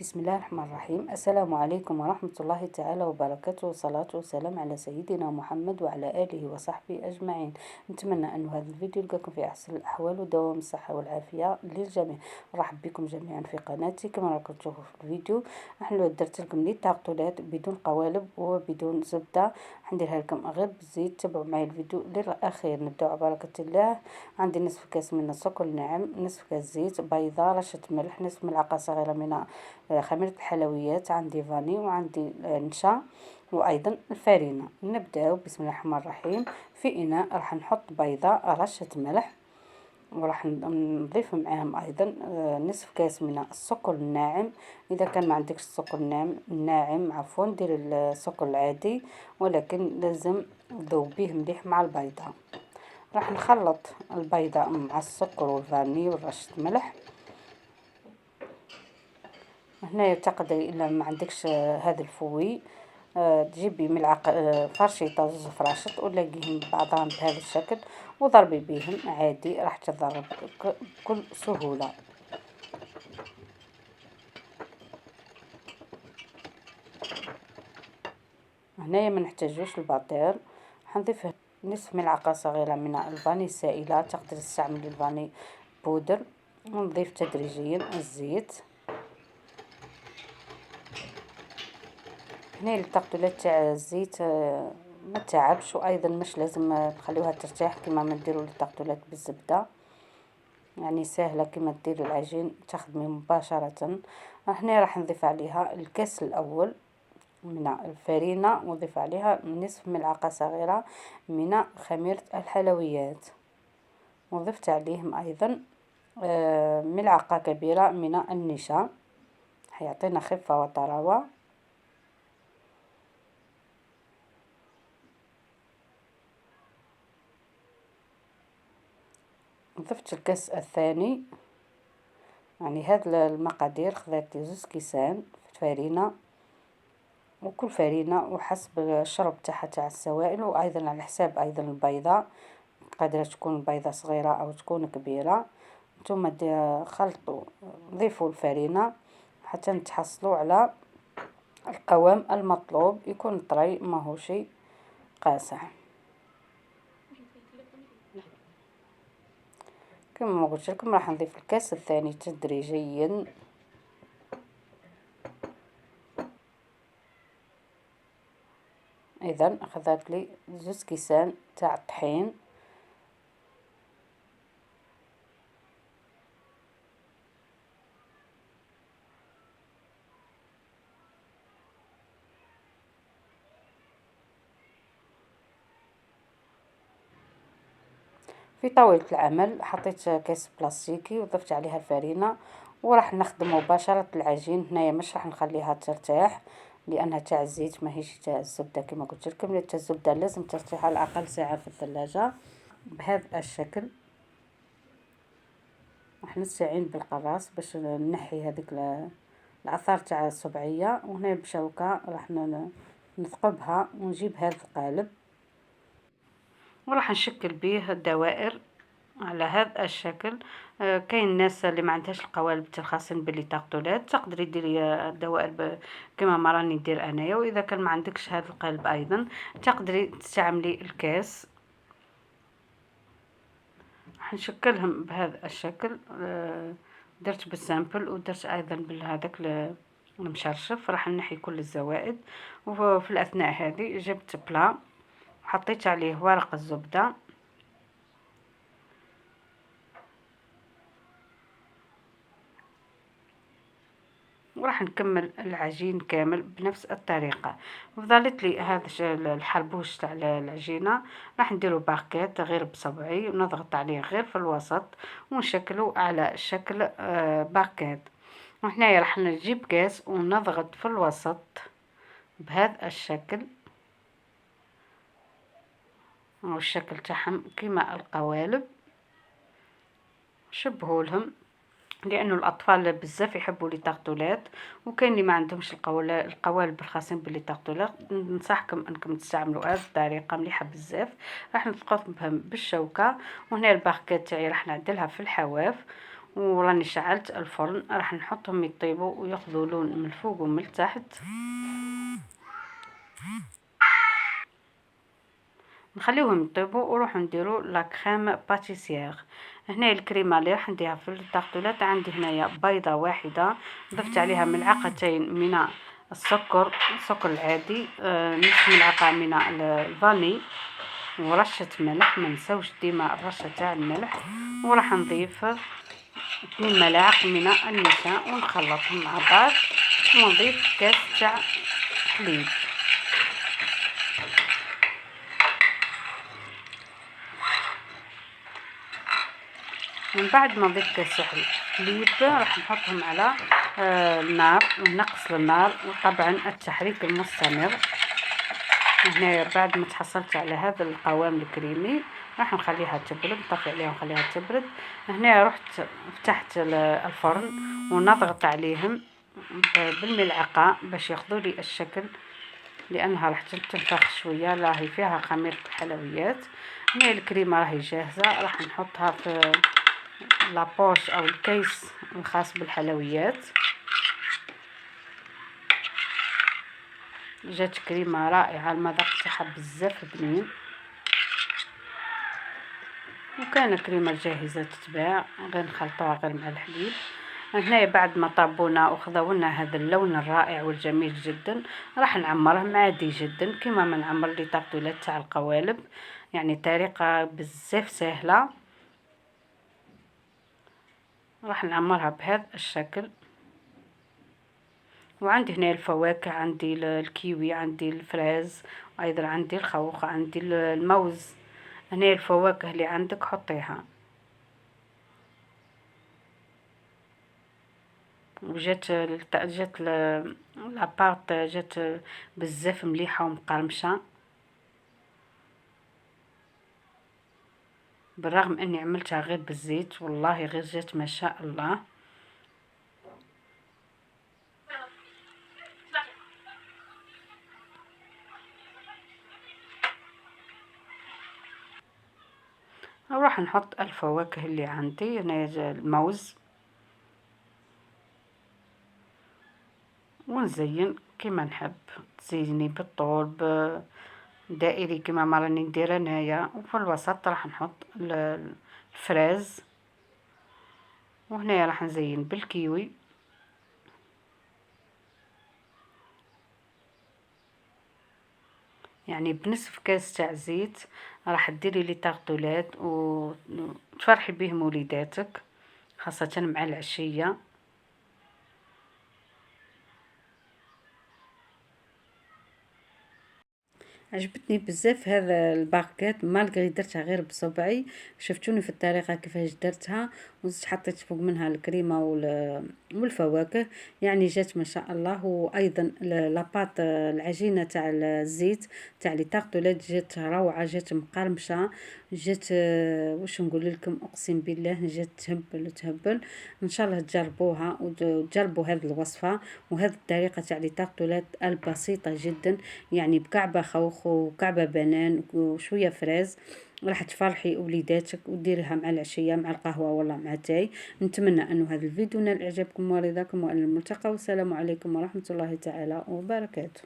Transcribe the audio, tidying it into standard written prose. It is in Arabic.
بسم الله الرحمن الرحيم. السلام عليكم ورحمة الله تعالى وبركاته، والصلاة والسلام على سيدنا محمد وعلى آله وصحبه أجمعين. نتمنى أن هذا الفيديو يلقاكم في أحسن الأحوال ودوام الصحة والعافية للجميع. نرحب بكم جميعا في قناتي. كما راكم تشوفوا في الفيديو نحن درت لكم لي تاغطولات بدون قوالب وبدون زبدة، حنديرها لكم غير بالزيت. تابعوا معي الفيديو للأخير. نبدأ على بركة الله. عندي نصف كاس من السكر الناعم، نصف كاس زيت، بيضة، رشة ملح، نصف ملعقة صغيرة من خميرة الحلويات، عندي فاني وعندي نشا وايضا الفارينة. نبداو بسم الله الرحمن الرحيم. في اناء راح نحط بيضة، رشة ملح، وراح نضيف معاهم ايضا نصف كاس من السكر الناعم. اذا كان ما عندكش السكر الناعم عفوا دير السكر العادي، ولكن لازم تذوبيه مليح مع البيضة. راح نخلط البيضة مع السكر والفاني ورشة ملح. هنا تقدري الا ما عندكش هذا الفوي تجيبي ملعقه فرشيطه زوج فراشط ولاقيهم بعضهم بهذا الشكل وضربي بهم عادي، راح تضرب بكل سهوله. هنايا ما نحتاجوش الباتير، حنضيف نصف ملعقه صغيره من الفاني السائله، تقدري تستعملي الفاني بودر، ونضيف تدريجيا الزيت. هنا التقطيلات تاع الزيت ما تعبش، وايضا مش لازم نخليوها ترتاح كما ما نديروا التقطيلات بالزبده، يعني سهله كما ديروا العجين تخدمي مباشره. هنا راح نضيف عليها الكاس الاول من الفرينه، ونضيف عليها نصف ملعقه صغيره من خميره الحلويات، وضفت عليهم ايضا ملعقه كبيره من النشا، حيعطينا خفه وطراوه. ضفت الكاس الثاني، يعني هاد المقادير خذات زوج كيسان فرينه، وكل فرينه وحسب الشرب تاعها تاع السوائل، وايضا على حساب ايضا البيضه، قادره تكون بيضه صغيره او تكون كبيره. نتوما خلطوا ضيفوا الفرينه حتى نتحصلوا على القوام المطلوب، يكون طري ماهوش قاصح. كما ما قلت لكم راح نضيف الكاس الثاني تدريجيا. اذا اخذت لي زوج كيسان تاع الطحين. في طاولة العمل حطيت كاس بلاستيكي وضفت عليها الفرينة، وراح نخدم مباشرة العجين. هنايا مش راح نخليها ترتاح لانها تاع الزيت ماهيش تاع الزبدة. كما قلت لكم تاع الزبدة لازم ترتاح على الاقل ساعة في الثلاجة بهذا الشكل. راح نستعين بالقراص باش نحي هذيك الاثار تاع الصبعية، وهنا بشوكة راح نثقبها ونجيب هذا القالب، وراح نشكل به الدوائر على هذا الشكل. كاين الناس اللي ما عندهاش القوالب تاع الخاصين باللي تاغطولات، تقدري ديري الدوائر كما ما راني ندير انايا. واذا كان ما عندكش هذا القالب ايضا تقدري تستعملي الكاس. راح نشكلهم بهذا الشكل. درت بالسامبل ودرت ايضا بهذاك المشرشف. راح نحي كل الزوائد، وفي الاثناء هذه جبت بلا وحطيت عليه ورق الزبده، وراح نكمل العجين كامل بنفس الطريقة. فضلت لي هذا الحربوش تاع العجينة راح نديرو باكيت غير بصبعي، ونضغط عليه غير في الوسط ونشكله على شكل باكيت. وهنايا راح نجيب كاس ونضغط في الوسط بهذا الشكل، والشكل تاعهم كما القوالب. شبهولهم لانه الاطفال بزاف يحبوا لي تارتولات، وكاين اللي ما عندهمش القوالب الخاصين باللي تارتولات. ننصحكم انكم تستعملوا هذه الطريقه مليحه بزاف. راح نثقبهم بالشوكه، وهنا الباكيت تاعي راح نعدلها في الحواف، وراني شعلت الفرن. راح نحطهم يطيبوا وياخذوا لون من الفوق ومن تحت. نخليوهم يطيبوا ونروح نديروا لا كريم باتيسير. هنا الكريمه اللي راح نديرها في الطاقطولات، عندي هنايا بيضه واحده، ضفت عليها ملعقتين من السكر العادي، نصف ملعقه من الفاني، ورشه ملح. ما نساوش ديما الرشه تاع الملح. وراح نضيف 2 ملاعق من النشا ونخلطهم مع بعض، ونضيف كاس تاع حليب. من بعد ما نضيف كاس حليب راح نحطهم على النار ونقص النار، وطبعا التحريك المستمر. هنا بعد ما تحصلت على هذا القوام الكريمي راح نخليها تبرد، نطفي عليها ونخليها تبرد. هنا رحت فتحت الفرن ونضغط عليهم بالملعقه باش ياخذوا لي الشكل، لانها راح تنفخ شويه. راهي فيها خميره الحلويات. هنا الكريمه راهي جاهزه، راح نحطها في لابوش او الكيس الخاص بالحلويات. جات كريمه رائعه، المذاق تاعها بزاف بنين، وكان كريمه جاهزه تتباع، غير نخلطوها غير مع الحليب. هنا بعد ما طابونا وخذونا هذا اللون الرائع والجميل جدا، راح نعمرهم عادي جدا كما ما نعمر لي طاقطولات تاع القوالب. يعني طريقه بزاف سهله. راح نعمرها بهذا الشكل. وعندي هنا الفواكه، عندي الكيوي، عندي الفراز، وايضا عندي الخوخ، عندي الموز. هنا الفواكه اللي عندك حطيها. وجات لابارت جات بزاف مليحه ومقرمشه، بالرغم اني عملتها غير بالزيت، والله غير جات ما شاء الله. راح نحط الفواكه اللي عندي. هنا الموز، ونزين كما نحب، تزيني بالطول دائري كما ما راني ندير انايا. وفي الوسط راح نحط الفراز، وهنا راح نزين بالكيوي. يعني بنصف كاس تاع زيت راح ديري لي طاقطولات وتفرحي بهم وليداتك، خاصة مع العشية. عجبتني بزاف هذا الباكيت، مالغري درتها غير بصبعي. شفتوني في الطريقه كيفاش درتها، وزدت حطيت فوق منها الكريمه والفواكه. يعني جات ما شاء الله. وايضا لاباط العجينه تاع الزيت تاع لي طاقطولات جات روعه، جات مقرمشه، جات واش نقول لكم، اقسم بالله جات تهبل. ان شاء الله تجربوها وتجربوا هذه الوصفه وهذه الطريقه تاع لي طاقطولات البسيطه جدا. يعني بكعبه خوخ وكعبه بنان وشويه فريز، راح تفرحي وليداتك وديريها مع العشيه مع القهوه والله مع التاي. نتمنى انه هذا الفيديو نال اعجابكم ورضاكم، والى الملتقى، والسلام عليكم ورحمه الله تعالى وبركاته.